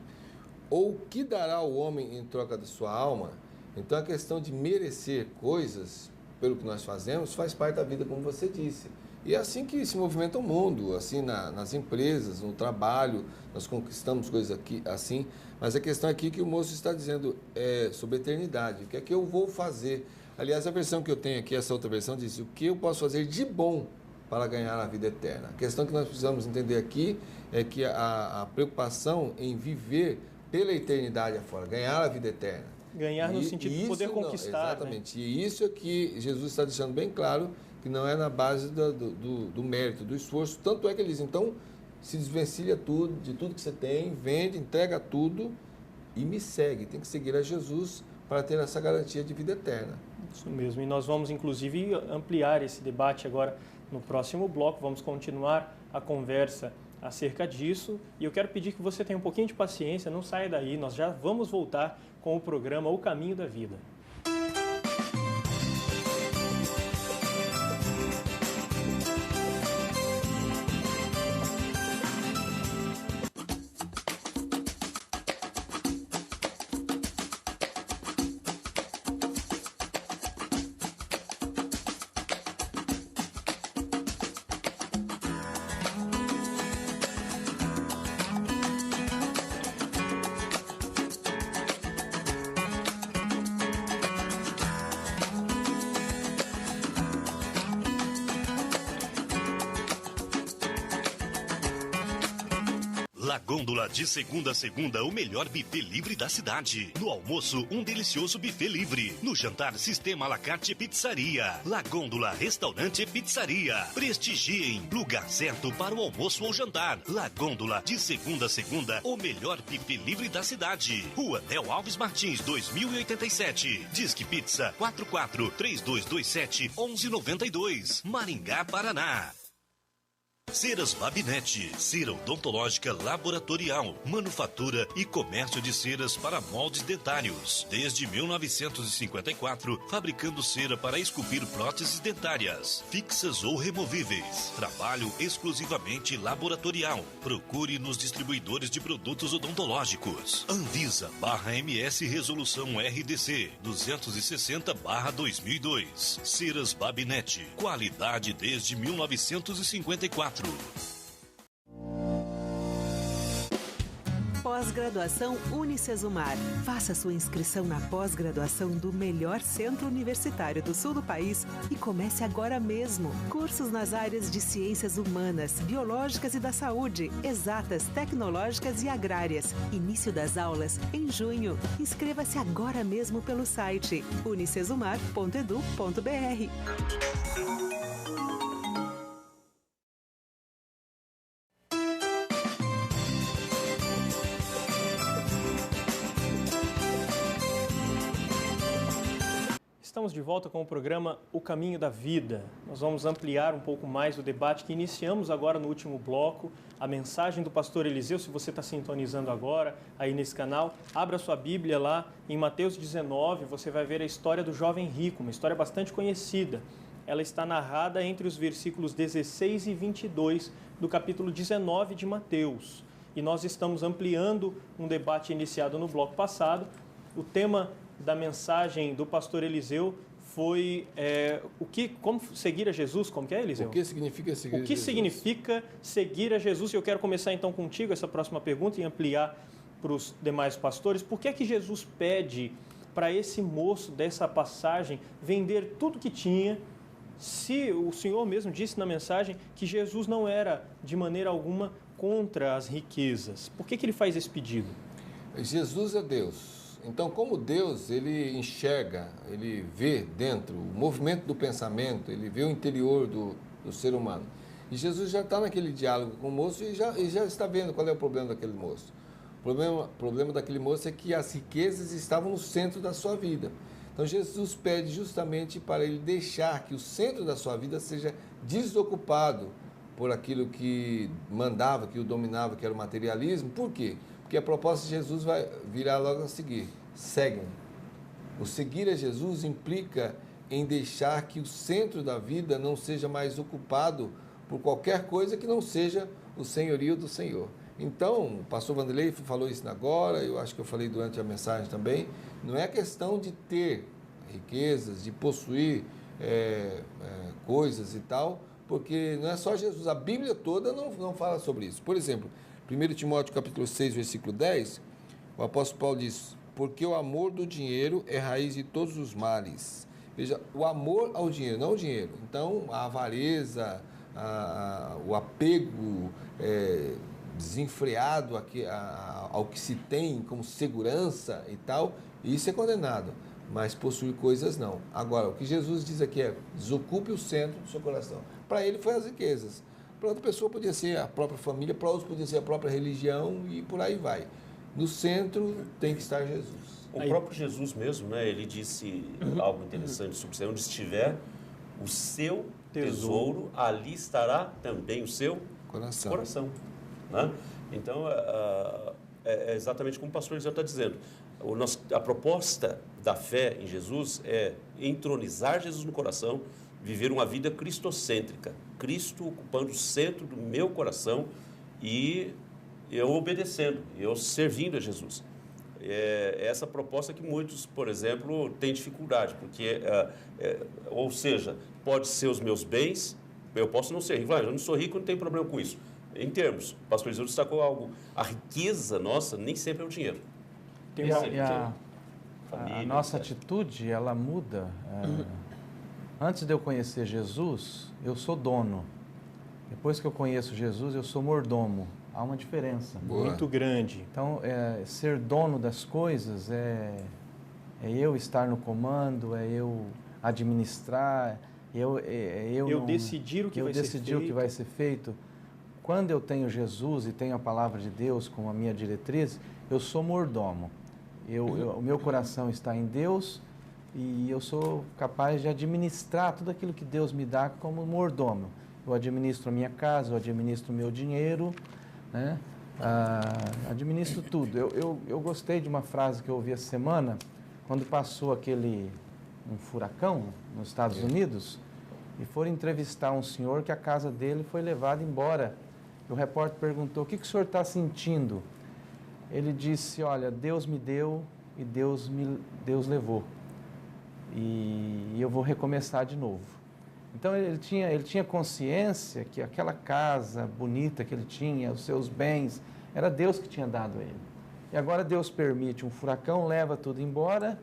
ou que dará o homem em troca da sua alma? Então a questão de merecer coisas pelo que nós fazemos, faz parte da vida, como você disse. E é assim que se movimenta o mundo, assim nas empresas, no trabalho, nós conquistamos coisas aqui assim, mas a questão aqui que o moço está dizendo é sobre a eternidade, o que é que eu vou fazer? Aliás, a versão que eu tenho aqui, essa outra versão, diz o que eu posso fazer de bom para ganhar a vida eterna. A questão que nós precisamos entender aqui é que a preocupação em viver pela eternidade afora, ganhar a vida eterna. Ganhar no sentido de poder conquistar. Exatamente. Né? E isso é que Jesus está deixando bem claro, que não é na base do mérito, do esforço. Tanto é que ele diz, então, se desvencilha tudo, de tudo que você tem, vende, entrega tudo e me segue. Tem que seguir a Jesus para ter essa garantia de vida eterna. Isso mesmo. E nós vamos, inclusive, ampliar esse debate agora no próximo bloco. Vamos continuar a conversa acerca disso. E eu quero pedir que você tenha um pouquinho de paciência, não saia daí. Nós já vamos voltar com o programa O Caminho da Vida. La Gôndola, de segunda a segunda, o melhor buffet livre da cidade. No almoço, um delicioso buffet livre. No jantar, sistema à la carte pizzaria. La Gôndola, restaurante e pizzaria. Prestigiem, lugar certo para o almoço ou jantar. La Gôndola, de segunda a segunda, o melhor buffet livre da cidade. Rua Nel Alves Martins, 2087. Disque Pizza 44-3227-1192. Maringá, Paraná. Ceras Babinete, cera odontológica laboratorial, manufatura e comércio de ceras para moldes dentários. Desde 1954, fabricando cera para esculpir próteses dentárias, fixas ou removíveis. Trabalho exclusivamente laboratorial. Procure nos distribuidores de produtos odontológicos. Anvisa/MS Resolução RDC 260/2002. Ceras Babinete, qualidade desde 1954. Pós-graduação Unicesumar. Faça sua inscrição na pós-graduação do melhor centro universitário do sul do país e comece agora mesmo. Cursos nas áreas de ciências humanas, biológicas e da saúde, exatas, tecnológicas e agrárias. Início das aulas em junho. Inscreva-se agora mesmo pelo site unicesumar.edu.br. Estamos de volta com o programa O Caminho da Vida. Nós vamos ampliar um pouco mais o debate que iniciamos agora no último bloco. A mensagem do pastor Eliseu, se você está sintonizando agora aí nesse canal, abra sua Bíblia lá em Mateus 19, você vai ver a história do jovem rico, uma história bastante conhecida. Ela está narrada entre os versículos 16 e 22 do capítulo 19 de Mateus. E nós estamos ampliando um debate iniciado no bloco passado. O tema da mensagem do pastor Eliseu foi como seguir a Jesus, como que é, Eliseu? O que significa seguir a Jesus? O que significa seguir a Jesus? E eu quero começar então contigo essa próxima pergunta e ampliar para os demais pastores. Por que é que Jesus pede para esse moço dessa passagem vender tudo que tinha, se o Senhor mesmo disse na mensagem que Jesus não era de maneira alguma contra as riquezas? Por que ele faz esse pedido? Jesus é Deus. Então, como Deus, ele enxerga, ele vê dentro o movimento do pensamento, ele vê o interior do ser humano. E Jesus já está naquele diálogo com o moço e já está vendo qual é o problema daquele moço. O problema daquele moço é que as riquezas estavam no centro da sua vida. Então, Jesus pede justamente para ele deixar que o centro da sua vida seja desocupado por aquilo que mandava, que o dominava, que era o materialismo. Por quê? Porque a proposta de Jesus vai virar logo a seguir: segue-me. O seguir a Jesus implica em deixar que o centro da vida não seja mais ocupado por qualquer coisa que não seja o senhorio do Senhor. Então, o pastor Vanderlei falou isso agora, eu acho que eu falei durante a mensagem também, não é questão de ter riquezas, de possuir coisas e tal, porque não é só Jesus, a Bíblia toda não fala sobre isso. Por exemplo, 1 Timóteo capítulo 6, versículo 10, o apóstolo Paulo diz: porque o amor do dinheiro é raiz de todos os males. Veja, o amor ao dinheiro, não o dinheiro. Então, a avareza, o apego desenfreado ao que se tem como segurança e tal, isso é condenado. Mas possuir coisas não. Agora, o que Jesus diz aqui é: desocupe o centro do seu coração. Para ele foi as riquezas. Para outra pessoa podia ser a própria família, para outros podia ser a própria religião e por aí vai. No centro tem que estar Jesus. O próprio Jesus mesmo, né, ele disse algo interessante sobre isso. Onde estiver o seu tesouro, ali estará também o seu coração. Né? Então, é exatamente como o pastor Eliseu está dizendo. A proposta da fé em Jesus é entronizar Jesus no coração, viver uma vida cristocêntrica, Cristo ocupando o centro do meu coração e eu obedecendo, eu servindo a Jesus. É essa proposta que muitos, por exemplo, têm dificuldade, porque, ou seja, pode ser os meus bens, eu posso não ser rico, eu não sou rico, não tem problema com isso. Em termos, o pastor Eliseu destacou algo, a riqueza nossa nem sempre é o dinheiro. A nossa atitude, ela muda. Antes de eu conhecer Jesus, eu sou dono. Depois que eu conheço Jesus, eu sou mordomo. Há uma diferença. Muito grande. Então, ser dono das coisas é eu estar no comando, é eu administrar, eu decidir o que vai ser feito. Quando eu tenho Jesus e tenho a palavra de Deus como a minha diretriz, eu sou mordomo. O meu coração está em Deus e eu sou capaz de administrar tudo aquilo que Deus me dá como mordomo. Eu administro a minha casa, eu administro o meu dinheiro, né? Administro tudo. Eu gostei de uma frase que eu ouvi essa semana, quando passou um furacão nos Estados Unidos, e foram entrevistar um senhor que a casa dele foi levada embora. O repórter perguntou: o que o senhor está sentindo? Ele disse: olha, Deus me deu e Deus levou. E eu vou recomeçar de novo. Então ele tinha consciência que aquela casa bonita que ele tinha, os seus bens, era Deus que tinha dado a ele. E agora Deus permite um furacão, leva tudo embora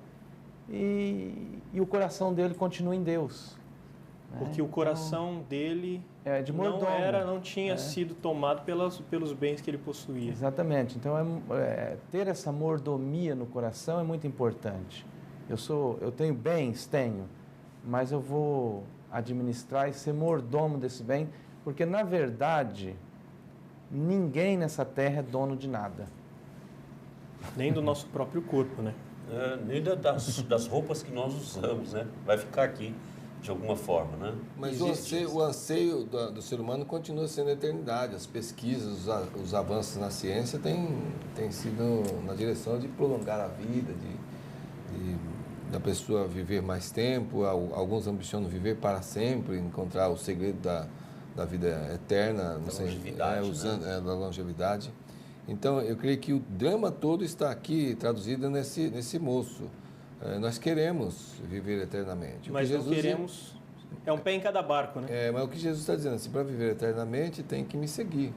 e o coração dele continua em Deus. Porque o coração dele de mordomo, não tinha sido tomado pelos bens que ele possuía. Exatamente. Então, ter essa mordomia no coração é muito importante. Eu tenho bens, mas eu vou administrar e ser mordomo desse bem, porque, na verdade, ninguém nessa terra é dono de nada. Nem do nosso próprio corpo, né? Nem das roupas que nós usamos, né? Vai ficar aqui de alguma forma, né? Mas o anseio do ser humano continua sendo a eternidade. As pesquisas, os avanços na ciência têm sido na direção de prolongar a vida, da pessoa viver mais tempo. Alguns ambicionam viver para sempre, encontrar o segredo da vida eterna, da longevidade. Então, eu creio que o drama todo está aqui traduzido nesse moço. Nós queremos viver eternamente. Mas não queremos... É um pé em cada barco, né? Mas o que Jesus está dizendo, assim, para viver eternamente tem que me seguir,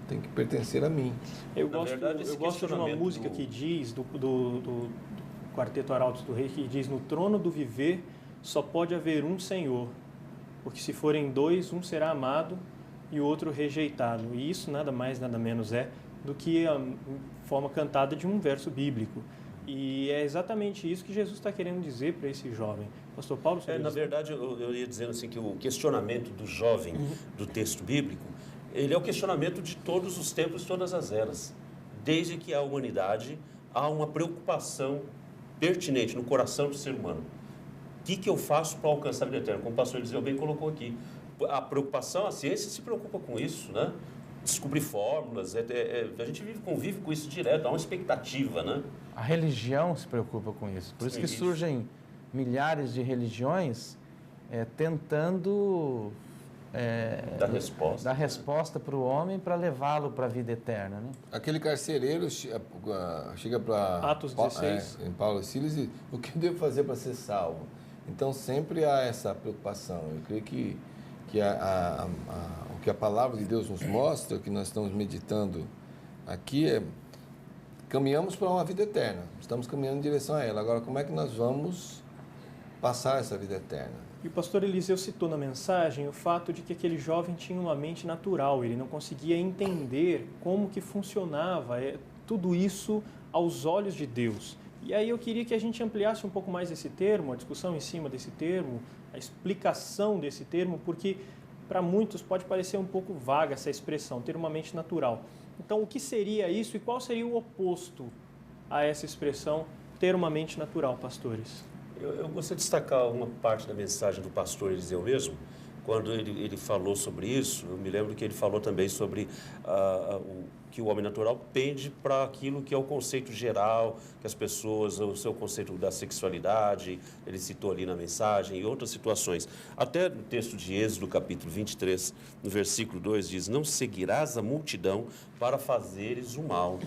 tem que pertencer a mim. Eu gosto de uma música que diz, do Quarteto Arautos do Rei, que diz: no trono do viver só pode haver um Senhor, porque se forem dois, um será amado e o outro rejeitado. E isso nada mais, nada menos é do que a forma cantada de um verso bíblico. E é exatamente isso que Jesus está querendo dizer para esse jovem. Pastor Paulo? Na verdade, eu ia dizendo assim que o questionamento do jovem do texto bíblico, ele é o questionamento de todos os tempos, todas as eras. Desde que a humanidade há uma preocupação pertinente no coração do ser humano. O que eu faço para alcançar a vida eterna? Como o pastor Eliseu bem colocou aqui. A preocupação, a ciência se preocupa com isso, né? Descobrir fórmulas, a gente convive com isso direto, há uma expectativa, né? A religião se preocupa com isso. Por isso que surgem milhares de religiões tentando dar resposta para o homem para levá-lo para a vida eterna, né? Aquele carcereiro chega para Atos 16. Em Paulo e Silas e diz: o que eu devo fazer para ser salvo? Então, sempre há essa preocupação. Eu creio que o que a palavra de Deus nos mostra, que nós estamos meditando aqui, caminhamos para uma vida eterna. Estamos caminhando em direção a ela. Agora, como é que nós vamos passar essa vida eterna? E o pastor Eliseu citou na mensagem o fato de que aquele jovem tinha uma mente natural, ele não conseguia entender como que funcionava tudo isso aos olhos de Deus. E aí eu queria que a gente ampliasse um pouco mais esse termo, a discussão em cima desse termo, a explicação desse termo, porque para muitos pode parecer um pouco vaga essa expressão, ter uma mente natural. Então, o que seria isso e qual seria o oposto a essa expressão, ter uma mente natural, pastores? Eu gostaria de destacar uma parte da mensagem do pastor Eliseu mesmo. Quando ele falou sobre isso, eu me lembro que ele falou também sobre que o homem natural pende para aquilo que é o conceito geral, que as pessoas, o seu conceito da sexualidade, ele citou ali na mensagem, e outras situações. Até no texto de Êxodo, capítulo 23, no versículo 2, diz: não seguirás a multidão para fazeres o mal,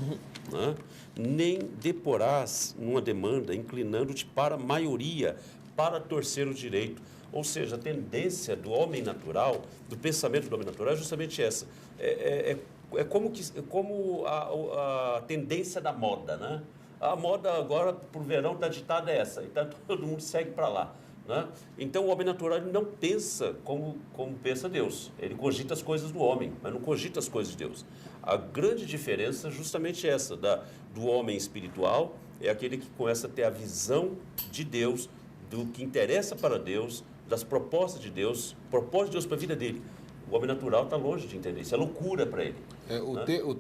né? Nem deporás numa demanda, inclinando-te para a maioria, para torcer o direito. Ou seja, a tendência do homem natural, do pensamento do homem natural é justamente essa. É como a tendência da moda, né? A moda agora, para o verão, está ditada essa, então todo mundo segue para lá, né? Então, o homem natural ele não pensa como pensa Deus. Ele cogita as coisas do homem, mas não cogita as coisas de Deus. A grande diferença é justamente essa, do homem espiritual, é aquele que começa a ter a visão de Deus, do que interessa para Deus, das propostas de Deus, propósito de Deus para a vida dele. O homem natural está longe de entender, isso é loucura para ele.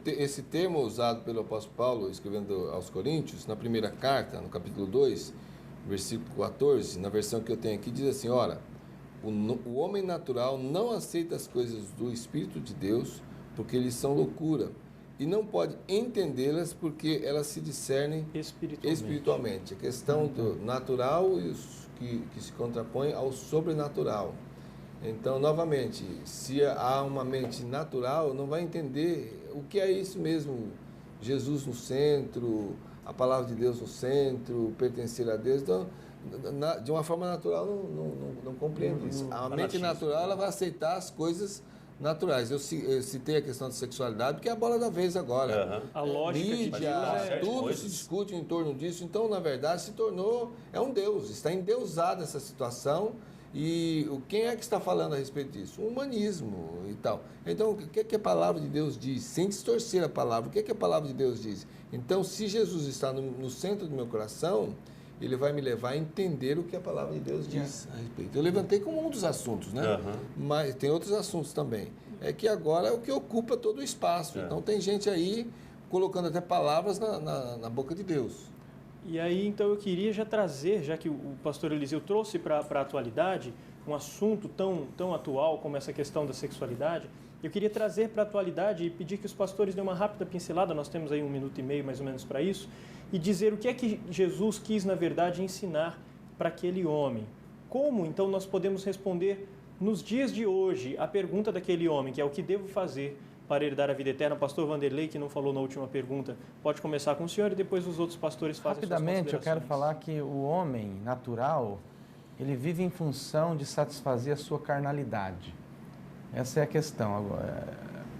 Esse termo usado pelo apóstolo Paulo, escrevendo aos Coríntios, na primeira carta, no capítulo 2, versículo 14, na versão que eu tenho aqui, diz assim: ora, o homem natural não aceita as coisas do Espírito de Deus, porque eles são loucura, e não pode entendê-las porque elas se discernem espiritualmente. A questão do natural e os que se contrapõe ao sobrenatural. Então, novamente, se há uma mente natural, não vai entender o que é isso mesmo, Jesus no centro, a palavra de Deus no centro, pertencer a Deus. Então, de uma forma natural, não compreende isso. A mente natural, ela vai aceitar as coisas naturais. Eu citei a questão da sexualidade, porque é a bola da vez agora. A lógica mídia, tudo se discute em torno disso. Então, na verdade, se tornou... É um Deus. Está endeusada essa situação. E quem é que está falando a respeito disso? O humanismo e tal. Então, o que a palavra de Deus diz? Sem distorcer a palavra, o que a palavra de Deus diz? Então, se Jesus está no centro do meu coração, ele vai me levar a entender o que a palavra de Deus diz a respeito. Eu levantei como um dos assuntos, né? Mas tem outros assuntos também. É que agora é o que ocupa todo o espaço. Então, tem gente aí colocando até palavras na boca de Deus. E aí, então, eu queria já trazer, já que o pastor Eliseu trouxe para a atualidade, um assunto tão atual como essa questão da sexualidade, eu queria trazer para a atualidade e pedir que os pastores dêem uma rápida pincelada, nós temos aí 1 minuto e meio mais ou menos para isso, e dizer o que é que Jesus quis, na verdade, ensinar para aquele homem. Como, então, nós podemos responder nos dias de hoje a pergunta daquele homem, que é o que devo fazer para herdar a vida eterna? O pastor Vanderlei, que não falou na última pergunta, pode começar com o senhor e depois os outros pastores fazem suas considerações. Rapidamente, eu quero falar que o homem natural, ele vive em função de satisfazer a sua carnalidade. Essa é a questão.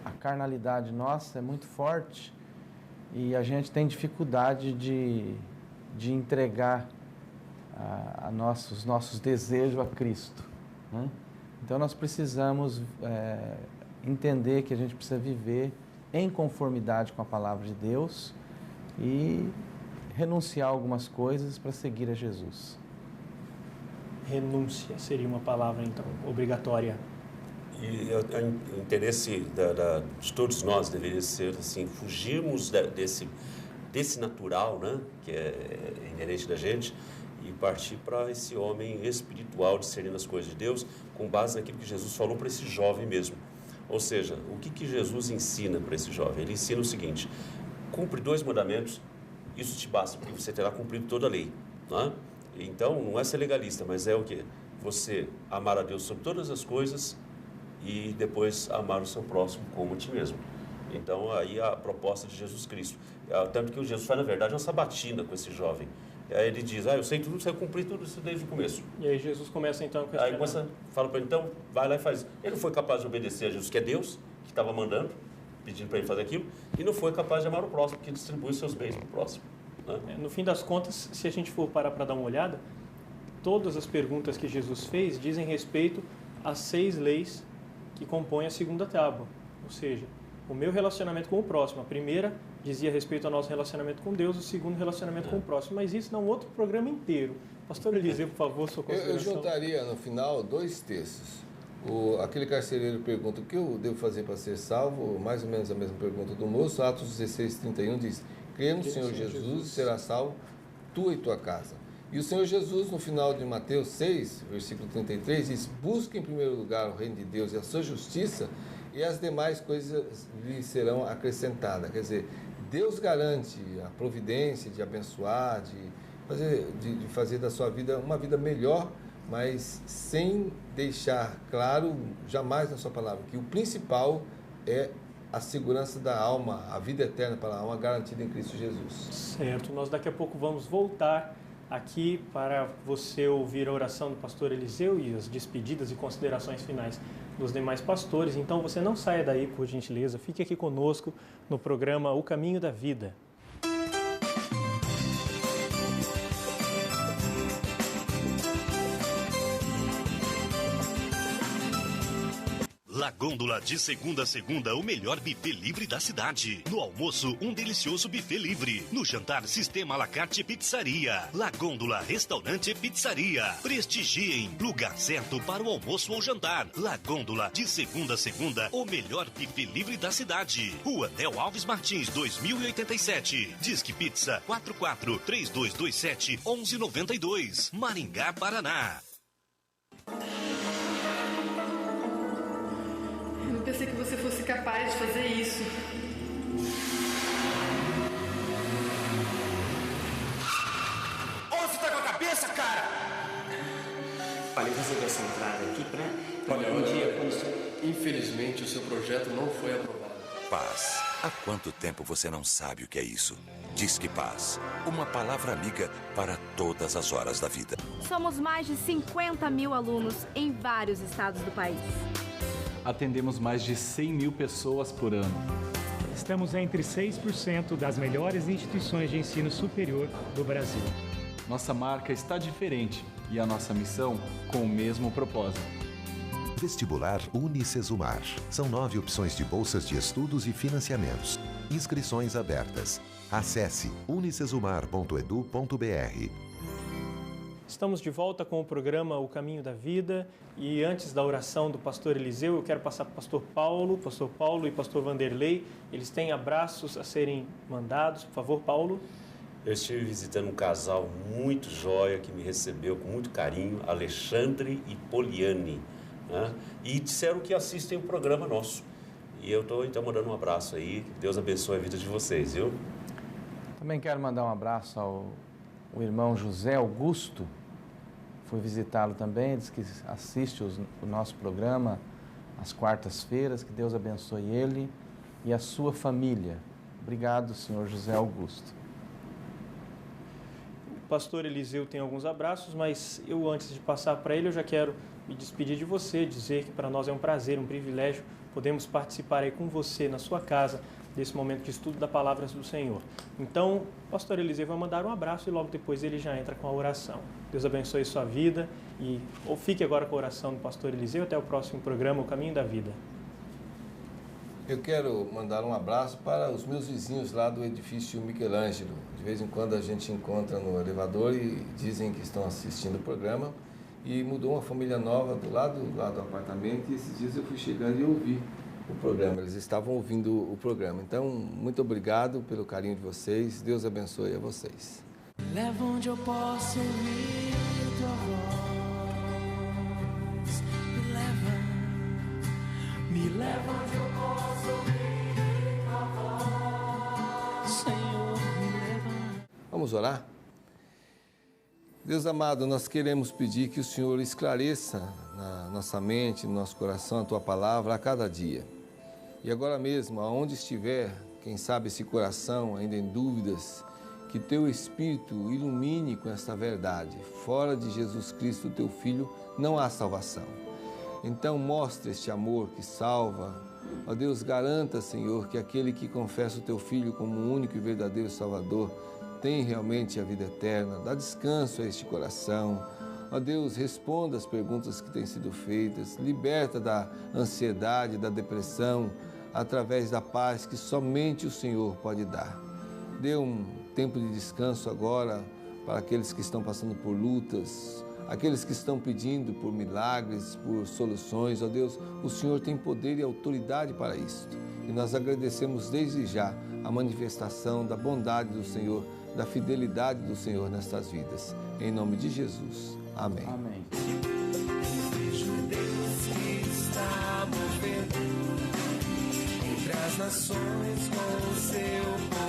A carnalidade nossa é muito forte e a gente tem dificuldade de entregar os nossos desejos a Cristo, né? Então, nós precisamos entender que a gente precisa viver em conformidade com a palavra de Deus e renunciar a algumas coisas para seguir a Jesus. Renúncia seria uma palavra, então, obrigatória. E o interesse de todos nós deveria ser, assim, fugirmos desse natural, né, que é inerente da gente, e partir para esse homem espiritual, discernindo as coisas de Deus, com base naquilo que Jesus falou para esse jovem mesmo. Ou seja, o que Jesus ensina para esse jovem? Ele ensina o seguinte: cumpre 2 mandamentos, isso te basta, porque você terá cumprido toda a lei, né? Então, não é ser legalista, mas é o quê? Você amar a Deus sobre todas as coisas e depois amar o seu próximo como a ti mesmo. Então, aí a proposta de Jesus Cristo. Tanto que o Jesus faz, na verdade, uma sabatina com esse jovem. Aí ele diz, eu sei tudo, sei cumprir tudo isso desde o começo. E aí Jesus começa então a questionar. Aí fala para ele, então, vai lá e faz. Ele não foi capaz de obedecer a Jesus, que é Deus, que estava mandando, pedindo para ele fazer aquilo, e não foi capaz de amar o próximo, que distribui seus bens para o próximo. Né? No fim das contas, se a gente for parar para dar uma olhada, todas as perguntas que Jesus fez dizem respeito às 6 leis que compõem a segunda tábua. Ou seja, o meu relacionamento com o próximo. A primeira dizia respeito ao nosso relacionamento com Deus, o segundo relacionamento com o próximo. Mas isso dá um outro programa inteiro. Pastor Eliseu, por favor, sua consideração. Eu juntaria no final 2 textos. Aquele carcereiro pergunta o que eu devo fazer para ser salvo, mais ou menos a mesma pergunta do moço. Atos 16:31 diz, crê no Senhor Jesus e será salvo, tu e tua casa. E o Senhor Jesus, no final de Mateus 6, versículo 33, diz, busque em primeiro lugar o reino de Deus e a sua justiça, e as demais coisas lhe serão acrescentadas. Quer dizer, Deus garante a providência de abençoar, de fazer da sua vida uma vida melhor, mas sem deixar claro, jamais na sua palavra, que o principal é a segurança da alma, a vida eterna para a alma garantida em Cristo Jesus. Certo, nós daqui a pouco vamos voltar aqui para você ouvir a oração do pastor Eliseu e as despedidas e considerações finais dos demais pastores. Então você não saia daí, por gentileza, fique aqui conosco no programa O Caminho da Vida. La Gôndola, de segunda a segunda, o melhor buffet livre da cidade. No almoço, um delicioso buffet livre. No jantar, sistema à la carte pizzaria. La Gôndola, restaurante e pizzaria. Prestigiem, lugar certo para o almoço ou jantar. La Gôndola, de segunda a segunda, o melhor buffet livre da cidade. Rua Del Alves Martins, 2087. Disque Pizza 44-3227-1192. Maringá, Paraná. Eu não pensei que você fosse capaz de fazer isso. Onde você tá com a cabeça, cara? Olha, eu resolvi essa entrada aqui pra um dia quando o senhor... Infelizmente, o seu projeto não foi aprovado. Paz. Há quanto tempo você não sabe o que é isso? Disque Paz. Uma palavra amiga para todas as horas da vida. Somos mais de 50 mil alunos em vários estados do país. Atendemos mais de 100 mil pessoas por ano. Estamos entre 6% das melhores instituições de ensino superior do Brasil. Nossa marca está diferente e a nossa missão com o mesmo propósito. Vestibular Unicesumar. São 9 opções de bolsas de estudos e financiamentos. Inscrições abertas. Acesse unicesumar.edu.br. Estamos de volta com o programa O Caminho da Vida e antes da oração do pastor Eliseu, eu quero passar para o pastor Paulo e pastor Vanderlei. Eles têm abraços a serem mandados. Por favor, Paulo. Eu estive visitando um casal muito joia que me recebeu com muito carinho, Alexandre e Poliane, né? E disseram que assistem o programa nosso. E eu estou então mandando um abraço aí. Deus abençoe a vida de vocês, viu? Também quero mandar um abraço ao irmão José Augusto. Fui visitá-lo também, diz que assiste o nosso programa às quartas-feiras. Que Deus abençoe ele e a sua família. Obrigado, senhor José Augusto. O pastor Eliseu tem alguns abraços, mas eu, antes de passar para ele, eu já quero me despedir de você, dizer que para nós é um prazer, um privilégio, podemos participar aí com você na sua casa desse momento de estudo da Palavra do Senhor. Então, o pastor Eliseu vai mandar um abraço e logo depois ele já entra com a oração. Deus abençoe sua vida e fique agora com a oração do pastor Eliseu. Até o próximo programa, O Caminho da Vida. Eu quero mandar um abraço para os meus vizinhos lá do edifício Michelangelo. De vez em quando a gente encontra no elevador e dizem que estão assistindo o programa. E mudou uma família nova do lado do apartamento e esses dias eu fui chegando e ouvi o programa. Eles estavam ouvindo o programa. Então, muito obrigado pelo carinho de vocês. Deus abençoe a vocês. Leva onde eu posso ouvir tua voz. Me leva onde eu posso ouvir tua voz. Senhor, me leva. Vamos orar? Deus amado, nós queremos pedir que o Senhor esclareça na nossa mente, no nosso coração, a Tua Palavra a cada dia. E agora mesmo, aonde estiver, quem sabe esse coração ainda em dúvidas, Que teu Espírito ilumine com esta verdade. Fora de Jesus Cristo, teu Filho, não há salvação. Então mostre este amor que salva. Ó Deus, garanta, Senhor, que aquele que confessa o teu Filho como o único e verdadeiro Salvador tem realmente a vida eterna. Dá descanso a este coração. Ó Deus, responda as perguntas que têm sido feitas. Liberta da ansiedade, da depressão, através da paz que somente o Senhor pode dar. Dê um tempo de descanso agora para aqueles que estão passando por lutas, aqueles que estão pedindo por milagres, por soluções. Ó Deus, o Senhor tem poder e autoridade para isso. E nós agradecemos desde já a manifestação da bondade do Senhor, da fidelidade do Senhor nestas vidas. Em nome de Jesus. Amém. Amém. Vejo Deus que está movendo entre as nações com o seu povo.